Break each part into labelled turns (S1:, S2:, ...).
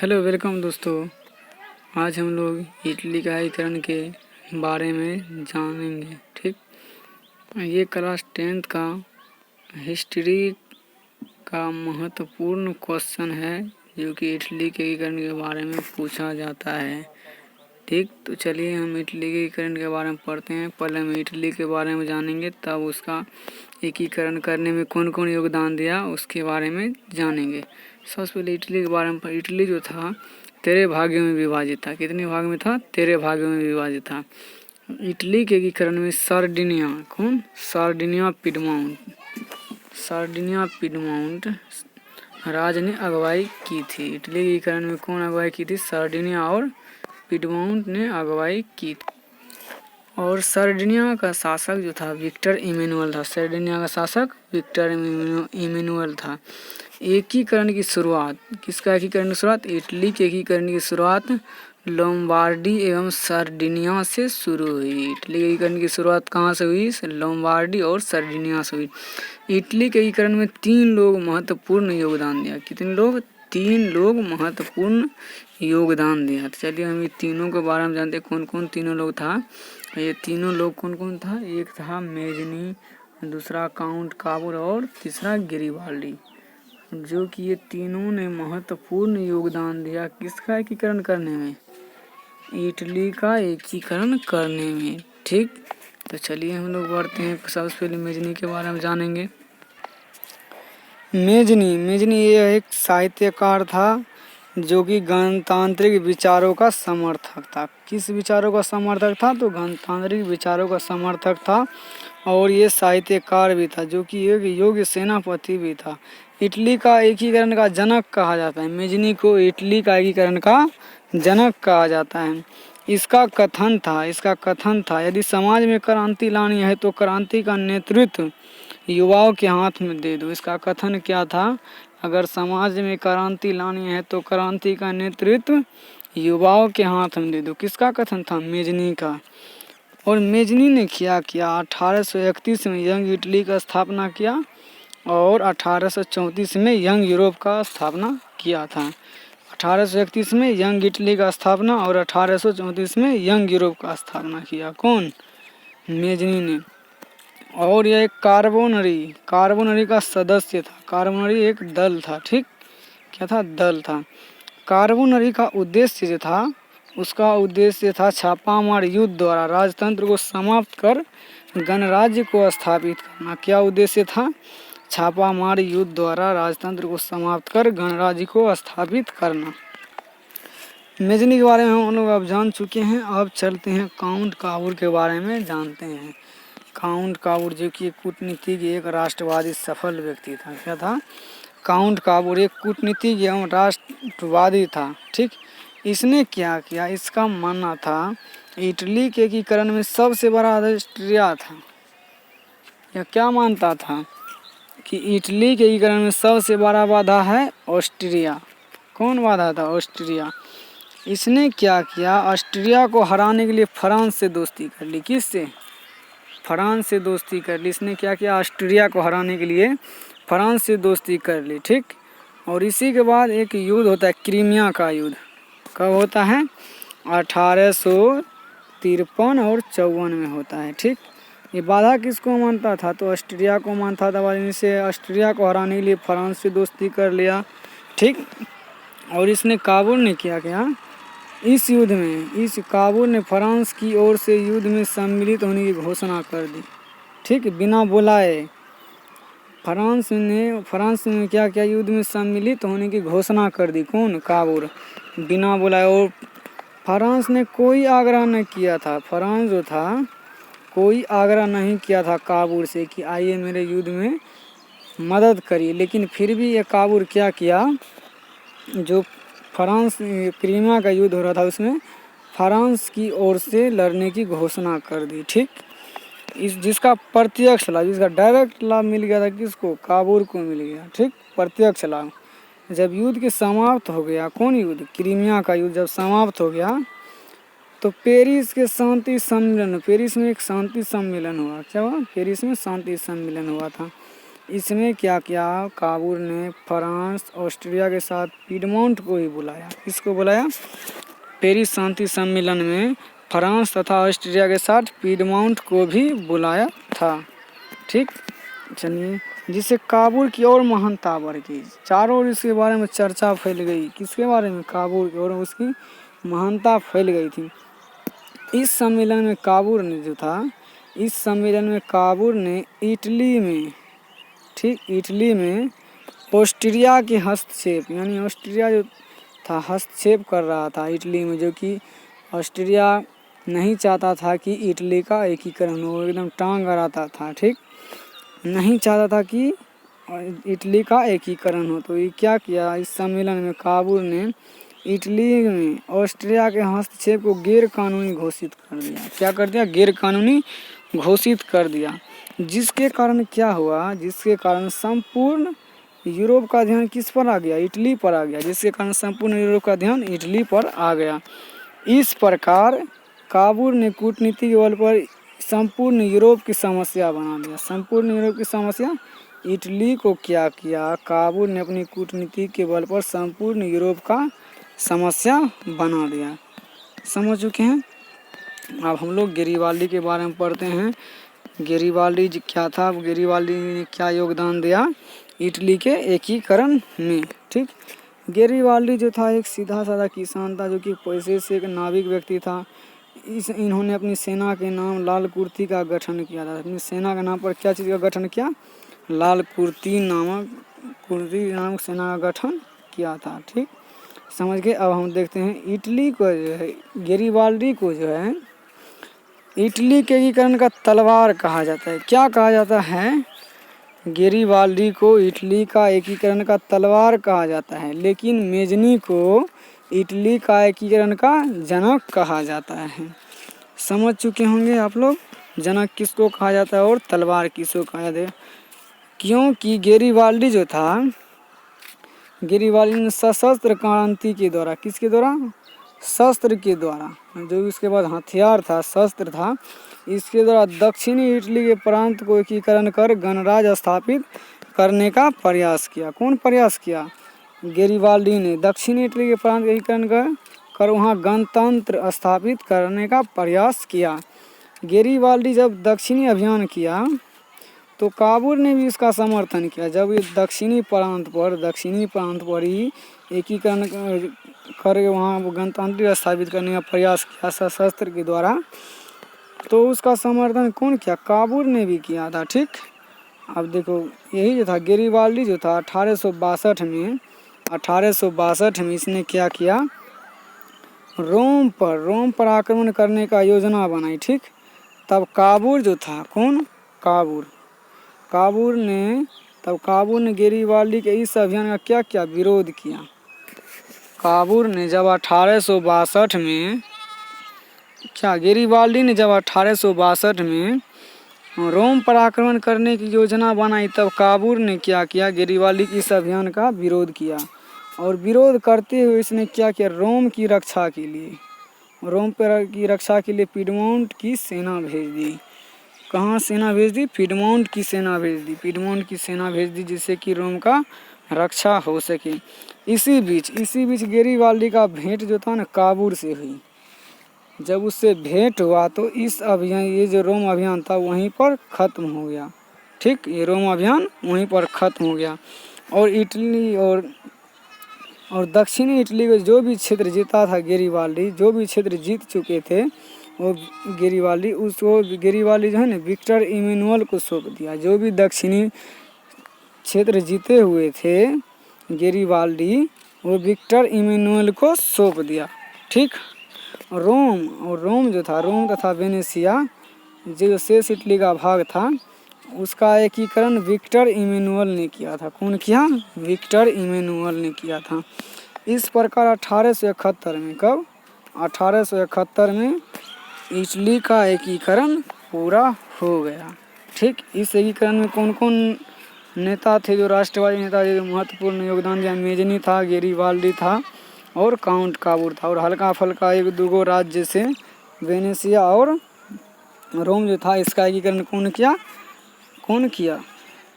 S1: Hello welcome दोस्तों। आज हम लोग इटली का एकीकरण के बारे में जानेंगे। ठीक, ये क्लास 10th का हिस्ट्री का महत्वपूर्ण क्वेश्चन है जो कि इटली के एकीकरण के बारे में पूछा जाता है। ठीक, तो चलिए हम इटली के एकीकरण के बारे में पढ़ते हैं। पहले हम इटली के बारे में जानेंगे, तब उसका एकीकरण करने में कौन कौन योगदान दिया उसके बारे में जानेंगे। सबसे पहले इटली के बारे में। इटली जो था 13 भागों में विभाजित था। कितने भाग में था? 13 भागों में विभाजित था। इटली के एकीकरण में सार्डिनिया पिडमाउंट राज ने अगुवाई की थी। इटली के एकीकरण में कौन अगुवाई की थी? सार्डिनिया और पिडमाउंट ने अगुवाई की थी। और सार्डिनिया का शासक जो था विक्टर इमैनुअल था। सार्डिनिया का शासक विक्टर इमैनुअल था। एकीकरण की शुरुआत, किसका एकीकरण की शुरुआत? इटली के एकीकरण की शुरुआत लोम्बार्डी एवं सार्डिनिया से शुरू हुई। इटली के एकीकरण की शुरुआत कहाँ से हुई? लोम्बार्डी और सार्डिनिया से हुई। इटली के एकीकरण में 3 लोग महत्वपूर्ण योगदान दिया। कितने लोग? 3 लोग महत्वपूर्ण योगदान दिया। चलिए हम ये तीनों के बारे में जानते हैं। कौन कौन तीनों लोग था? ये तीनों लोग कौन कौन था? एक था मेजनी, दूसरा काउंट काबूर और तीसरा गिरिबाल्डी, जो कि ये तीनों ने महत्वपूर्ण योगदान दिया किसका एकीकरण करने में? इटली का एकीकरण करने में। ठीक, तो चलिए हम लोग बढ़ते हैं। सबसे पहले मेजनी के बारे में जानेंगे। मेजनी ये एक साहित्यकार था जो कि गणतांत्रिक विचारों का समर्थक था। किस विचारों का समर्थक था? तो गणतांत्रिक विचारों का समर्थक था। और ये साहित्यकार भी था, जो कि एक योग्य सेनापति भी था। इटली का एकीकरण का जनक कहा जाता है। मेजनी को इटली का एकीकरण का जनक कहा जाता है। इसका कथन था यदि समाज में क्रांति लानी है तो क्रांति का नेतृत्व युवाओं के हाथ में दे दो। इसका कथन क्या था? अगर समाज में क्रांति लानी है तो क्रांति का नेतृत्व युवाओं के हाथ में दे दो। किसका कथन था? मेजनी का। और मेजनी ने क्या किया? 1831 में यंग इटली का स्थापना किया और 1834 में यंग यूरोप का स्थापना किया था। 1831 में यंग इटली का स्थापना और 1834 में यंग यूरोप का स्थापना किया। कौन? मेजनी ने। और यह एक कार्बोनरी का सदस्य था। कार्बोनरी एक दल था। ठीक, क्या था? दल था। कार्बोनरी का उद्देश्य जो था, उसका उद्देश्य था छापामार युद्ध द्वारा राजतंत्र को समाप्त कर गणराज्य को स्थापित करना। क्या उद्देश्य था? छापामार युद्ध द्वारा राजतंत्र को समाप्त कर गणराज्य को स्थापित करना। मेजनी के बारे में हम लोग अब जान चुके हैं। अब चलते हैं काउंट काबूर के बारे में जानते हैं। काउंट काबूर जो कि कूटनीतिज्ञ एक राष्ट्रवादी सफल व्यक्ति था। क्या था? काउंट काबूर एक कूटनीतिज्ञ एवं राष्ट्रवादी था। ठीक, इसने क्या किया? इसका मानना था इटली के एकीकरण में सबसे बड़ा ऑस्ट्रिया था। यह क्या मानता था? कि इटली के एकीकरण में सबसे बड़ा बाधा है ऑस्ट्रिया। कौन बाधा था? ऑस्ट्रिया। इसने क्या किया? ऑस्ट्रिया को हराने के लिए फ्रांस से दोस्ती कर ली। किससे? फ्रांस से दोस्ती कर ली। इसने क्या किया? ऑस्ट्रिया को हराने के लिए फ्रांस से दोस्ती कर ली। ठीक, और इसी के बाद एक युद्ध होता है, क्रीमिया का युद्ध। कब होता है? 1853 और 54 में होता है। ठीक, ये बाधा किसको मानता था? तो ऑस्ट्रिया को मानता था। बाद से ऑस्ट्रिया को हराने के लिए फ्रांस से दोस्ती कर लिया। ठीक, और इसने काबूल ने किया क्या? इस युद्ध में इस काबूल ने फ्रांस की ओर से युद्ध में सम्मिलित होने की घोषणा कर दी। ठीक, बिना बुलाए फ्रांस ने क्या किया? युद्ध में सम्मिलित होने की घोषणा कर दी। कौन? काबूल। बिना बुलाए। और फ्रांस ने कोई आग्रह नहीं किया था। फ्रांस जो था कोई आग्रह नहीं किया था काबूल से कि आइए मेरे युद्ध में मदद करिए। लेकिन फिर भी ये काबूल क्या किया? जो फ्रांस क्रीमिया का युद्ध हो रहा था उसमें फ्रांस की ओर से लड़ने की घोषणा कर दी। ठीक, जिसका प्रत्यक्ष लाभ, जिसका डायरेक्ट लाभ मिल गया था किसको? काबूल को मिल गया। ठीक, प्रत्यक्ष लाभ। जब युद्ध के समाप्त हो गया, कौन युद्ध? क्रीमिया का युद्ध जब समाप्त हो गया तो पेरिस में एक शांति सम्मेलन हुआ। क्या हुआ? पेरिस में शांति सम्मेलन हुआ था। इसमें क्या किया, काबूल ने फ्रांस ऑस्ट्रिया के साथ पीडमोंट को ही बुलाया। किसको बुलाया? पेरिस शांति सम्मेलन में फ्रांस तथा ऑस्ट्रिया के साथ पीडमोंट को भी बुलाया था। ठीक, चलिए, जिससे काबुल की और महानता बढ़ गई। चारों ओर इसके बारे में चर्चा फैल गई। किसके बारे में? काबुल की, और उसकी महानता फैल गई थी। इस सम्मेलन में काबुल ने जो था, इस सम्मेलन में काबुल ने इटली में, ठीक, इटली में ऑस्ट्रिया के हस्तक्षेप, यानी ऑस्ट्रिया जो था हस्तक्षेप कर रहा था इटली में, जो कि ऑस्ट्रिया नहीं चाहता था कि इटली का एकीकरण हो, एकदम टांग अड़ाता था। ठीक, नहीं चाहता था कि इटली का एकीकरण हो। तो ये क्या किया, इस सम्मेलन में काबुल ने इटली में ऑस्ट्रिया के हस्तक्षेप को गैर कानूनी घोषित कर दिया। क्या कर दिया? गैर कानूनी घोषित कर दिया। जिसके कारण क्या हुआ, जिसके कारण संपूर्ण यूरोप का ध्यान किस पर आ गया? इटली पर आ गया। जिसके कारण संपूर्ण यूरोप का ध्यान इटली पर आ गया। इस प्रकार काबुल ने कूटनीति के बल पर संपूर्ण यूरोप की समस्या बना दिया। संपूर्ण यूरोप की समस्या, इटली को क्या किया, काबुल ने अपनी कूटनीति के बल पर संपूर्ण यूरोप का समस्या बना दिया। समझ चुके हैं? अब हम लोग गेरिबाल्डी के बारे में पढ़ते हैं। गेरिबाल्डी क्या था? गेरिबाल्डी ने क्या योगदान दिया इटली के एकीकरण में? ठीक, गेरिबाल्डी जो था एक सीधा साधा किसान था, जो कि पैसे से एक नाविक व्यक्ति था। इन्होंने अपनी सेना के नाम लाल कुर्ती का गठन किया था। अपनी सेना के नाम पर क्या चीज़ का गठन किया? लाल कुर्ती नामक सेना का गठन किया था। ठीक, समझ गए? अब हम देखते हैं इटली को जो है, गेरिबाल्डी को जो है इटली के एकीकरण का तलवार कहा जाता है। क्या कहा जाता है? गेरिबाल्डी को इटली का एकीकरण का तलवार कहा जाता है, लेकिन मेजनी को इटली का एकीकरण का जनक कहा जाता है। समझ चुके होंगे आप लोग, जनक किसको कहा जाता है और तलवार किसको कहा जाता है। क्योंकि गेरिबाल्डी जो था, गेरिबाल्डी ने सशस्त्र क्रांति के द्वारा, किसके द्वारा? शस्त्र के द्वारा, जो इसके बाद हथियार था, शस्त्र था, इसके द्वारा दक्षिणी इटली के प्रांत को एकीकरण कर गणराज स्थापित करने का प्रयास किया। कौन प्रयास किया? गेरिबाल्डी ने दक्षिणी इटली के प्रांत का एकीकरण कर वहाँ गणतंत्र स्थापित करने का प्रयास किया। गेरिबाल्डी जब दक्षिणी अभियान किया तो काबुल ने भी इसका समर्थन किया। जब ये दक्षिणी प्रांत पर ही एकीकरण करके वहाँ गणतंत्र स्थापित करने का प्रयास किया सशस्त्र के द्वारा, तो उसका समर्थन कौन किया? काबुल ने भी किया था। ठीक, अब देखो, यही जो था गेरिबाल्डी जो था 1862 में इसने क्या किया? रोम पर आक्रमण करने का योजना बनाई। ठीक, तब काबुल जो था, कौन? काबुल ने गेरिबाल्डी के इस अभियान का क्या किया? विरोध किया। काबुल ने जब 1862 में क्या, गेरिबाल्डी ने जब 1862 में रोम पर आक्रमण करने की योजना बनाई, तब काबुल ने क्या किया? गेरिबाल्डी की इस अभियान का विरोध किया। और विरोध करते हुए इसने क्या किया? रोम की रक्षा के लिए पीडमोंट की सेना भेज दी। कहाँ सेना भेज दी? पीडमोंट की सेना भेज दी, जिससे कि रोम का रक्षा हो सके। इसी बीच गेरिबाल्डी का भेंट जो था ना काबुल से हुई। जब उससे भेंट हुआ तो इस अभियान, ये जो रोम अभियान था वहीं पर ख़त्म हो गया। ठीक, ये रोम अभियान वहीं पर ख़त्म हो गया। और इटली और दक्षिणी इटली को जो भी क्षेत्र जीता था गेरिबाल्डी, जो भी क्षेत्र जीत चुके थे वो गेरिबाल्डी जो है ना विक्टर इमैनुअल को सौंप दिया। जो भी दक्षिणी क्षेत्र जीते हुए थे गेरिबाल्डी, वो विक्टर इमैनुअल को सौंप दिया। ठीक, रोम जो था, रोम तथा वेनेशिया जो शेष इटली का भाग था, उसका एकीकरण विक्टर इमैनुअल ने किया था। कौन किया? विक्टर इमैनुअल ने किया था। इस प्रकार 1871 में, कब? 1871 में इटली का एकीकरण पूरा हो गया। ठीक, इस एकीकरण में कौन कौन नेता थे जो राष्ट्रवादी नेता जो महत्वपूर्ण योगदान दिया? मेजनी था, गेरिबाल्डी था और काउंट काबूल था। और हल्का फल्का एक दूगो राज्य जैसे वेनेशिया और रोम जो था, इसका एकीकरण कौन किया?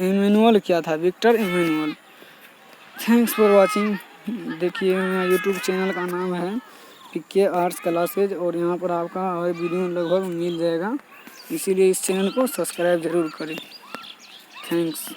S1: इमैनुअल क्या था, Victor Emmanuel. Thanks for watching. देखिए मेरा यूट्यूब चैनल का नाम है PK आर्ट्स क्लासेज और यहाँ पर आपका हर वीडियो लगभग मिल जाएगा, इसीलिए इस चैनल को सब्सक्राइब ज़रूर करें। थैंक्स।